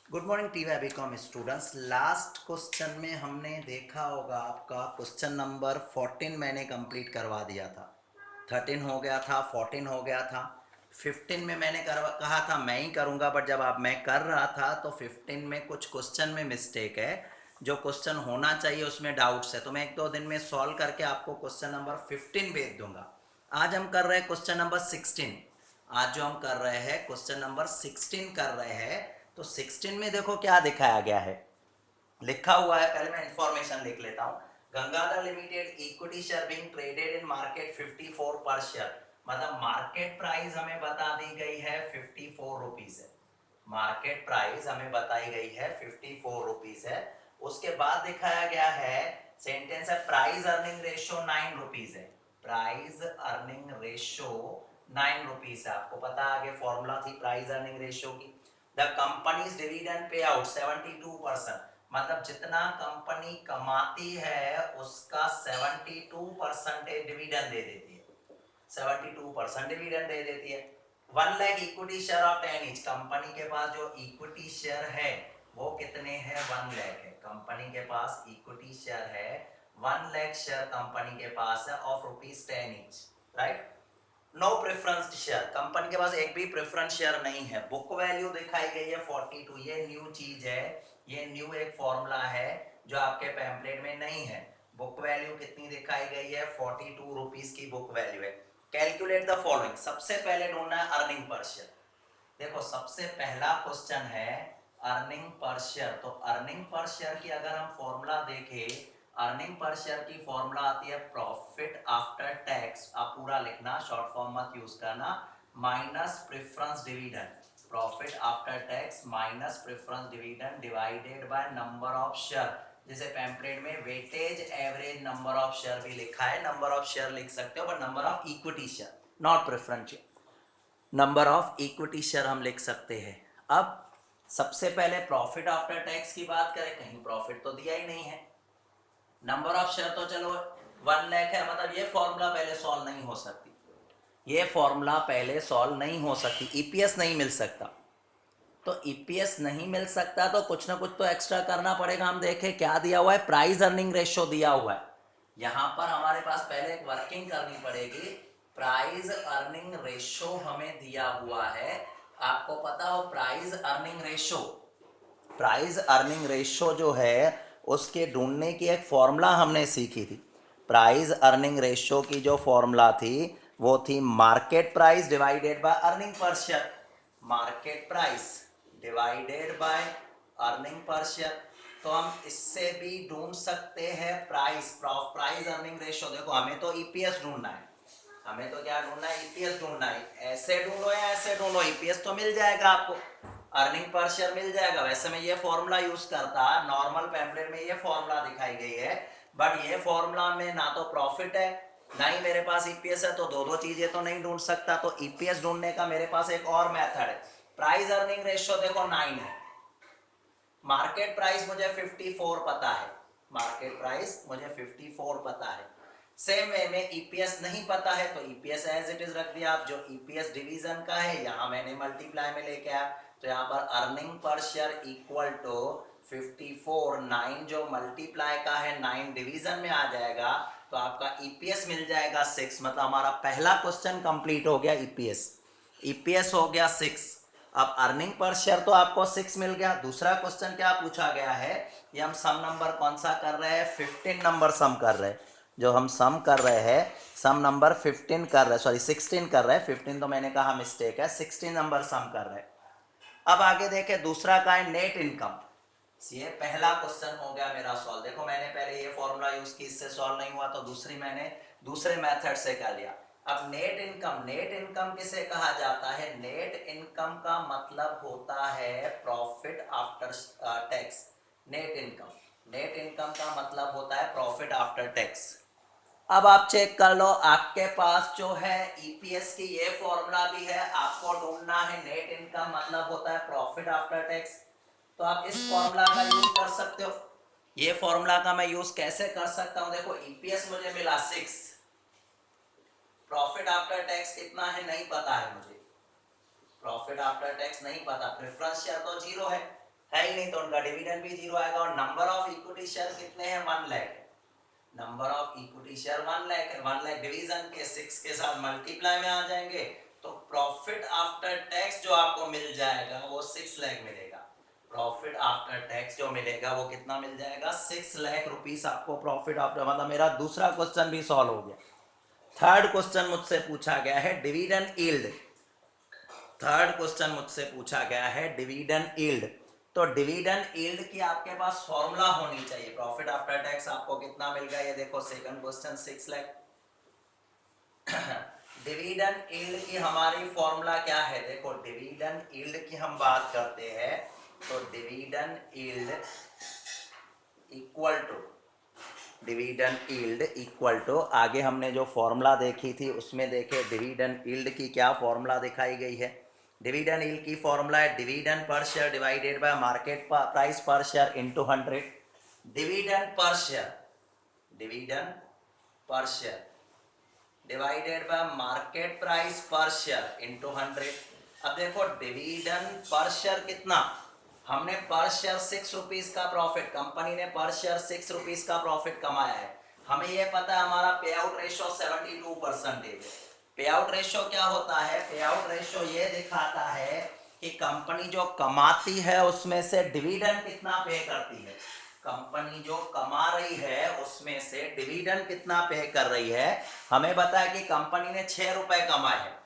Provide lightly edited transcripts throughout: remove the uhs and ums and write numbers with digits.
Good morning T Y BCom students. Last question में हमने देखा होगा आपका क्वेश्चन नंबर 14 मैंने कंप्लीट करवा दिया था। 13 हो गया था, 14 हो गया था। 15 में मैंने कहा था मैं ही करूँगा, बट जब आप मैं कर रहा था तो 15 में कुछ क्वेश्चन में मिस्टेक है। जो क्वेश्चन होना चाहिए उसमें डाउट्स है, तो मैं 1-2 दिन में सॉल्व करके आपको क्वेश्चन नंबर 15 भेज दूंगा। आज हम कर रहे हैं क्वेश्चन नंबर 16। आज जो हम कर रहे हैं क्वेश्चन नंबर 16 कर रहे हैं। तो 16 में देखो क्या दिखाया गया है, लिखा हुआ है। पहले मैं इंफॉर्मेशन लिख लेता हूँ। Gangadhar limited equity share being traded in market 54 पर शेयर। मतलब मार्केट प्राइस हमें बता दी गई है 54 रुपीज है। मार्केट प्राइस हमें बताई गई है 54 रुपीज है। उसके बाद दिखाया गया है, सेंटेंस है प्राइस अर्निंग रेशियो 9 रुपीज है। प्राइस अर्निंग रेशियो 9 रुपीज है। आपको पता है आगे फॉर्मूला थी प्राइस अर्निंग रेशियो की। The companies dividend pay out 72%। मतलब जितना कंपनी कमाती है उसका 72% डिविडेंड दे देती है। 72% डिविडेंड दे देती है। 1 lakh equity share of 10 inch. Company के पास जो इक्विटी शेयर है वो कितने हैं? 1 लाख है। कंपनी के पास इक्विटी शेयर है 1 लाख शेयर कंपनी के पास है of ₹10 inch, right. No preference share. Company के पास एक भी प्रेफरेंस शेयर नहीं है। बुक वैल्यू दिखाई गई है 42। ये न्यू चीज है, ये न्यू एक फॉर्मूला है जो आपके पैम्पलेट में नहीं है। बुक वैल्यू कितनी दिखाई गई है? 42 रुपीज की बुक वैल्यू है। Calculate the following. सबसे पहले ढूंढना है अर्निंग पर शेयर। देखो सबसे पहला क्वेश्चन है अर्निंग पर शेयर। तो अर्निंग पर शेयर की अगर हम फॉर्मूला देखें, अर्निंग पर शेयर की फॉर्मूला आती है प्रॉफिट आफ्टर टैक्स। आप पूरा लिखना, शॉर्ट फॉर्म मत यूज करना। Minus preference dividend. Profit after tax minus preference dividend divided by number of share. जैसे पैम्पलेट में weightage average number of share भी लिखा है, नंबर ऑफ शेयर लिख सकते हो, but number of equity share, not preference share. Number of equity share हम लिख सकते हैं। अब सबसे पहले प्रॉफिट आफ्टर टैक्स की बात करें, कहीं प्रॉफिट तो दिया ही नहीं है। नंबर ऑफ शेयर तो चलो 1 लाख है। मतलब ये फॉर्मूला पहले सॉल्व नहीं हो सकती, ये फॉर्मूला पहले सॉल्व नहीं हो सकती। ईपीएस नहीं मिल सकता। तो ईपीएस नहीं मिल सकता तो कुछ ना कुछ तो एक्स्ट्रा करना पड़ेगा। हम देखें क्या दिया हुआ है, प्राइस अर्निंग रेशियो दिया हुआ है। यहां पर हमारे पास पहले एक वर्किंग करनी पड़ेगी। प्राइस अर्निंग रेशियो हमें दिया हुआ है। आपको पता हो price earning ratio, price earning ratio जो है उसके ढूंढने की एक फॉर्मूला हमने सीखी थी। प्राइस अर्निंग रेशियो की जो फॉर्मूला थी वो थी market price divided by earning per share. Market price divided by earning per share. तो हम इससे भी ढूंढ सकते हैं प्राइस, प्राइस अर्निंग रेशियो। देखो हमें तो ईपीएस ढूंढना है, हमें तो क्या ढूंढना है? ईपीएस ढूंढना है। ऐसे ढूंढो या ऐसे ढूंढो, ईपीएस तो मिल जाएगा आपको, अर्निंग पर शेयर मिल जाएगा। वैसे मैं ये फॉर्मूला यूज करता, नॉर्मल पैम्पलेट में ये फॉर्मूला दिखाई गई है, बट ये फॉर्मूला में ना तो प्रॉफिट है ना ही मेरे पास ईपीएस है, तो दो दो चीजें तो नहीं ढूंढ सकता। तो ईपीएस ढूंढने का मेरे पास एक और मेथड है। प्राइस अर्निंग रेशियो देखो 9 है। मार्केट प्राइस मुझे 54 पता है, मार्केट प्राइस मुझे 54 पता है। सेम वे में ईपीएस नहीं पता है तो ईपीएस एज इट इज रख दिया। आप जो ईपीएस डिवीजन का है यहां मैंने मल्टीप्लाई में लेके आया, तो यहाँ पर earning per share equal to 54, 9 जो मल्टीप्लाई का है 9 डिवीजन में आ जाएगा, तो आपका ईपीएस मिल जाएगा 6। मतलब हमारा पहला क्वेश्चन कंप्लीट हो गया। ईपीएस, ईपीएस हो गया 6। अब अर्निंग पर शेयर तो आपको 6 मिल गया। दूसरा क्वेश्चन क्या पूछा गया है, ये हम सम नंबर कौन सा कर रहे हैं? 15 नंबर सम कर रहे हैं। जो हम सम कर रहे हैं सम नंबर 15 कर रहे हैं, सॉरी 16 कर रहे हैं। 15 तो मैंने कहा मिस्टेक है, 16 नंबर सम कर रहे हैं। अब आगे देखें, दूसरा का है नेट इनकम। ये पहला क्वेश्चन हो गया मेरा सॉल्व। देखो मैंने पहले ये फॉर्मूला यूज की, इससे सॉल्व नहीं हुआ तो दूसरी मैंने दूसरे मेथड से कर लिया। अब नेट इनकम, नेट इनकम किसे कहा जाता है? नेट इनकम का मतलब होता है profit after tax. Net income, net income का मतलब होता है प्रॉफिट आफ्टर टैक्स। अब आप चेक कर लो, आपके पास जो है ईपीएस की ये फॉर्मूला भी है। आपको ढूंढना है नेट इनकम, मतलब होता है प्रॉफिट आफ्टर टैक्स। तो आप इस फॉर्मूला का यूज कर सकते हो। ये फॉर्मूला का मैं यूज कैसे कर सकता हूं? देखो ईपीएस मुझे मिला 6, प्रॉफिट आफ्टर टैक्स कितना है नहीं पता है मुझे, प्रॉफिट आफ्टर टैक्स नहीं पता। प्रेफरेंस शेयर तो 0 है, है ही नहीं, तो उनका डिविडेंड भी 0 आएगा। और नंबर ऑफ इक्विटी शेयर कितने हैं? 1 lakh. Number of equity share 1 lakh है। 1 लाख डिवीजन के 6 के साथ मल्टीप्लाई में आ जाएंगे, तो प्रॉफिट आफ्टर टैक्स जो आपको मिल जाएगा वो 6 लाख मिलेगा। प्रॉफिट आफ्टर टैक्स जो मिलेगा वो कितना मिल जाएगा? 6 लाख रुपीस आपको प्रॉफिट आफ्टर, मतलब मेरा दूसरा क्वेश्चन भी सॉल्व हो गया। थर्ड क्वेश्चन मुझसे पूछा गया है डिविडेंड यील्ड। थर्ड क्वेश्चन मुझसे पूछा गया है डिविडेंड यील्ड। तो डिविडेंड यील्ड की आपके पास फॉर्मूला होनी चाहिए। प्रॉफिट आफ्टर टैक्स आपको कितना मिल गया? ये देखो second question 6 lakh. Dividend yield की हमारी फॉर्मूला क्या है? देखो डिविडेंड यील्ड की हम बात करते हैं तो dividend yield equal to, dividend yield equal to, आगे हमने जो फॉर्मूला देखी थी उसमें देखे डिविडेंड यील्ड की क्या फॉर्मूला दिखाई गई है। डिविडेंड यील्ड की फॉर्मूला है dividend per share divided by market price per share into 100। Dividend per share, dividend per share divided by market price per share into 100। अब देखो डिविडेंड पर शेयर कितना, हमने पर शेयर 6 रुपीज का profit, company ने per share 6 rupees का profit कमाया है। हमें यह पता है हमारा पे आउट रेशियो 72% है। पे आउट रेशियो क्या होता है? पे आउट रेशियो ये दिखाता है कि कंपनी जो कमाती है उसमें से डिविडेंड कितना पे करती है। कंपनी जो कमा रही है उसमें से डिविडेंड कितना पे कर रही है। हमें पता है कि कंपनी ने 6 रुपए कमाए हैं।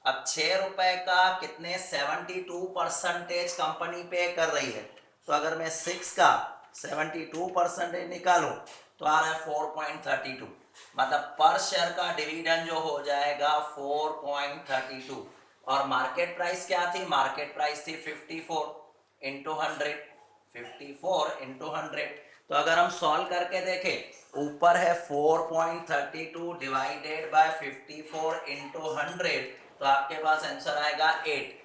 अब 6 रुपए का कितने 72% कंपनी पे कर रही है। तो अगर मैं 6 का 72% निकालूं तो आ रहा है 4.32, मतलब पर शेयर का डिविडेंड जो हो जाएगा 4.32। और मार्केट प्राइस क्या थी? मार्केट प्राइस थी 54 इंटू 100, 54 इंटू 100। तो अगर हम सॉल्व करके देखें, ऊपर है 4.32 डिवाइडेड बाय 54 इंटू 100, तो आपके पास आंसर आएगा 8।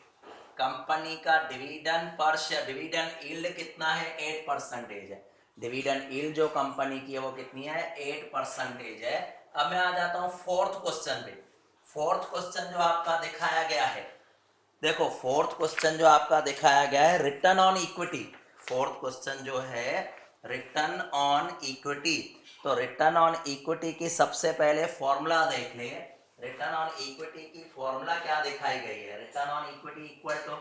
कंपनी का dividend per share, dividend yield कितना है? 8% है। डिविडेंड यील्ड जो कंपनी की है वो कितनी है? 8% है। अब मैं आ जाता हूं फोर्थ क्वेश्चन पे। फोर्थ क्वेश्चन जो आपका दिखाया गया है, देखो फोर्थ क्वेश्चन जो आपका दिखाया गया है return on equity. Fourth question जो है रिटर्न ऑन इक्विटी। तो रिटर्न ऑन इक्विटी की सबसे पहले फॉर्मूला देख ले। रिटर्न ऑन इक्विटी की फॉर्मूला क्या दिखाई गई है? Return on equity equal to,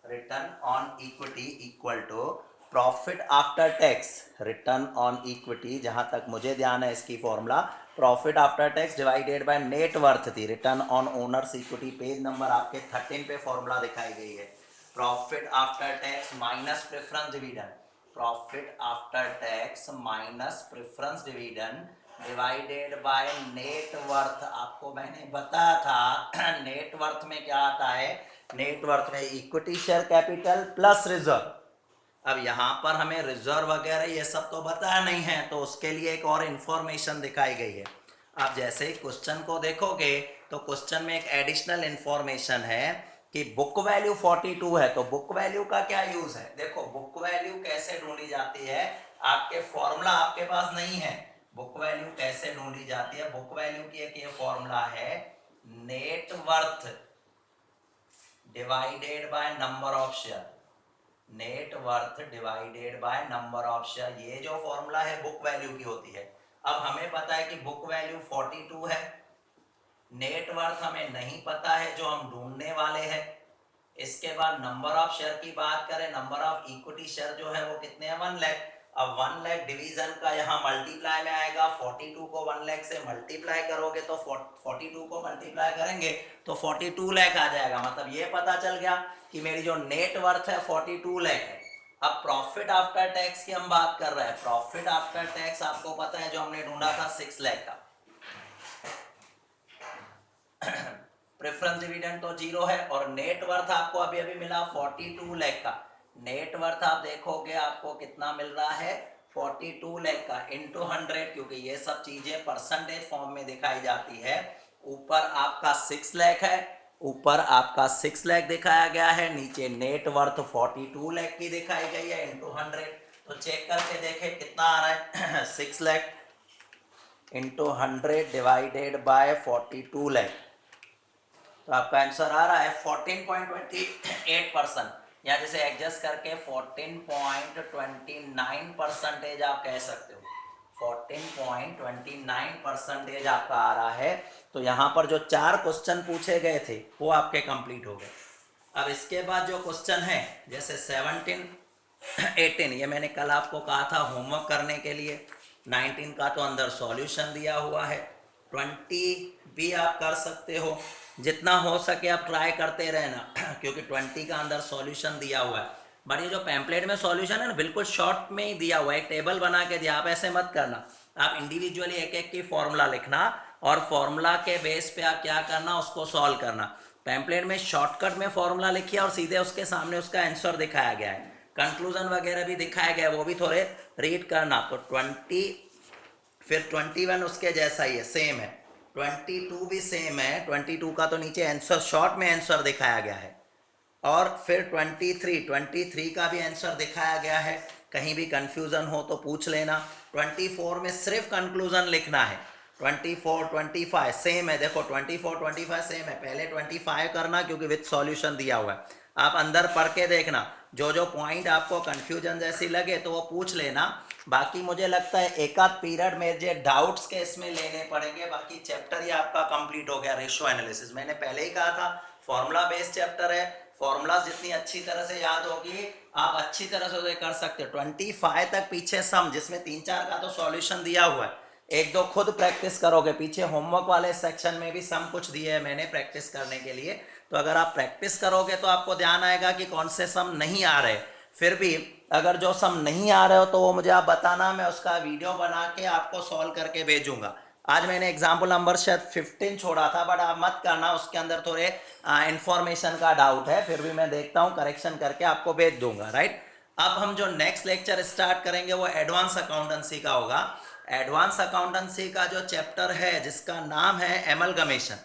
return on equity equal to profit after tax. Return on equity जहां तक मुझे ध्यान है इसकी formula profit after tax divided by net worth थी। Return on owners equity page number आपके 13 पे फॉर्मूला दिखाई गई है। Profit after tax minus preference dividend, profit after tax minus preference dividend divided by net worth. आपको मैंने बताया था नेट वर्थ में क्या आता है? नेट वर्थ में equity share capital plus reserve. अब यहाँ पर हमें रिजर्व वगैरह ये सब तो बताया नहीं है, तो उसके लिए एक और इंफॉर्मेशन दिखाई गई है। आप जैसे ही क्वेश्चन को देखोगे तो क्वेश्चन में एक एडिशनल इंफॉर्मेशन है कि बुक वैल्यू 42 है। तो बुक वैल्यू का क्या यूज है? देखो बुक वैल्यू कैसे ढूंढी जाती है, आपके फॉर्मूला आपके पास नहीं है। बुक वैल्यू कैसे ढूंढी जाती है? बुक वैल्यू की एक ये फॉर्मूला है net worth divided by number of share, net worth divided by number of share. ये जो फॉर्मूला है बुक वैल्यू की होती है। अब हमें पता है कि बुक वैल्यू 42 है, नेट वर्थ हमें नहीं पता है जो हम ढूंढने वाले हैं। इसके बाद नंबर ऑफ शेयर की बात करें, नंबर ऑफ इक्विटी शेयर जो है वो कितने हैं? 1 लाख। अब 1 लाख डिवीजन का यहाँ मल्टीप्लाई में आएगा, 42 को 1 लाख से मल्टीप्लाई करोगे तो 42 को मल्टीप्लाई करेंगे तो 42 लाख आ जाएगा। मतलब ये पता चल गया कि मेरी जो नेट वर्थ है 42 लाख है। अब प्रॉफिट आफ्टर टैक्स की हम बात कर रहे हैं। प्रॉफिट आफ्टर टैक्स आपको पता है जो हमने ढूंढा था 6 लाख का। प्रेफरेंस डिविडेंड तो 0 है और नेट वर्थ आपको अभी अभी मिला 42 लाख का। नेट वर्थ आप देखोगे आपको कितना मिल रहा है? 42 लाख का इंटू 100, क्योंकि ये सब चीजें परसेंटेज फॉर्म में दिखाई जाती है। ऊपर आपका 6 लाख है, ऊपर आपका 6 लाख दिखाया गया है, नीचे नेट वर्थ 42 लाख की दिखाई गई है इंटू 100। तो चेक करके देखें कितना आ रहा है 6 lakh into 100 divided by 42 lakh, तो आपका आंसर आ रहा है 14.28%, या जैसे एडजस्ट करके 14.29% आप कह सकते हो। 14.29% आपका आ रहा है। तो यहाँ पर जो 4 क्वेश्चन पूछे गए थे वो आपके कंप्लीट हो गए। अब इसके बाद जो क्वेश्चन है जैसे 17, 18, ये मैंने कल आपको कहा था होमवर्क करने के लिए। 19 का तो अंदर सॉल्यूशन दिया हुआ है। 20 भी आप कर सकते हो, जितना हो सके आप ट्राई करते रहना क्योंकि 20 का अंदर सॉल्यूशन दिया हुआ है। बट ये जो पैम्पलेट में सॉल्यूशन है ना, बिल्कुल शॉर्ट में ही दिया हुआ है, एक टेबल बना के दिया। आप ऐसे मत करना, आप इंडिविजुअली एक एक की फॉर्मूला लिखना और फॉर्मूला के बेस पे आप क्या करना, उसको सॉल्व करना। पैम्पलेट में शॉर्टकट में फॉर्मूला लिखिए और सीधे उसके सामने उसका आंसर दिखाया गया है, कंक्लूजन वगैरह भी दिखाया गया है, वो भी थोड़े रीड करना। तो 20, फिर 21 उसके जैसा ही है, सेम है। 22 भी सेम है, 22 का तो नीचे आंसर शॉर्ट में आंसर दिखाया गया है। और फिर 23 का भी आंसर दिखाया गया है, कहीं भी कंफ्यूजन हो तो पूछ लेना। 24 में सिर्फ कंक्लूजन लिखना है। 24, 25 सेम है, देखो 24, 25 सेम है। पहले 25 करना क्योंकि विथ सॉल्यूशन दिया हुआ है। आप अंदर पढ़ के देखना, जो जो पॉइंट आपको कंफ्यूजन जैसी लगे तो वो पूछ लेना। बाकी मुझे लगता है एक आध पीरियड में जो डाउट्स के इसमें लेने पड़ेंगे, बाकी चैप्टर ही आपका कंप्लीट हो गया। रेशियो एनालिसिस मैंने पहले ही कहा था, फॉर्मूला बेस्ड चैप्टर है। फॉर्मूलाज जितनी अच्छी तरह से याद होगी आप अच्छी तरह से उसे कर सकते हो। 25 तक पीछे सम, जिसमें 3-4 का तो सॉल्यूशन दिया हुआ है, 1-2 खुद प्रैक्टिस करोगे। पीछे होमवर्क वाले सेक्शन में भी सम कुछ दिए है मैंने प्रैक्टिस करने के लिए, तो अगर आप प्रैक्टिस करोगे तो आपको ध्यान आएगा कि कौन से सम नहीं आ रहे। फिर भी अगर जो सम नहीं आ रहे हो तो वो मुझे आप बताना, मैं उसका वीडियो बना के आपको सॉल्व करके भेजूंगा। आज मैंने एग्जाम्पल नंबर शायद 15 छोड़ा था, बट आप मत करना, उसके अंदर थोड़े इंफॉर्मेशन का डाउट है, फिर भी मैं देखता हूँ करेक्शन करके आपको भेज दूंगा, राइट। अब हम जो नेक्स्ट लेक्चर स्टार्ट करेंगे वो एडवांस अकाउंटेंसी का होगा। एडवांस अकाउंटेंसी का जो चैप्टर है जिसका नाम है एमलगमेशन,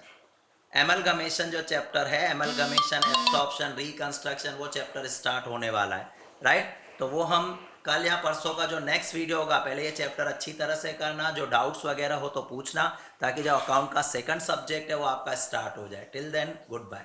एमलगमेशन जो चैप्टर है, एमलगमेशन, एब्सॉर्प्शन, रिकंस्ट्रक्शन, वो चैप्टर स्टार्ट होने वाला है, राइट। तो वो हम कल या परसों का जो नेक्स्ट वीडियो होगा, पहले ये चैप्टर अच्छी तरह से करना, जो डाउट्स वगैरह हो तो पूछना, ताकि जो अकाउंट का सेकंड सब्जेक्ट है वो आपका स्टार्ट हो जाए। Till then good bye.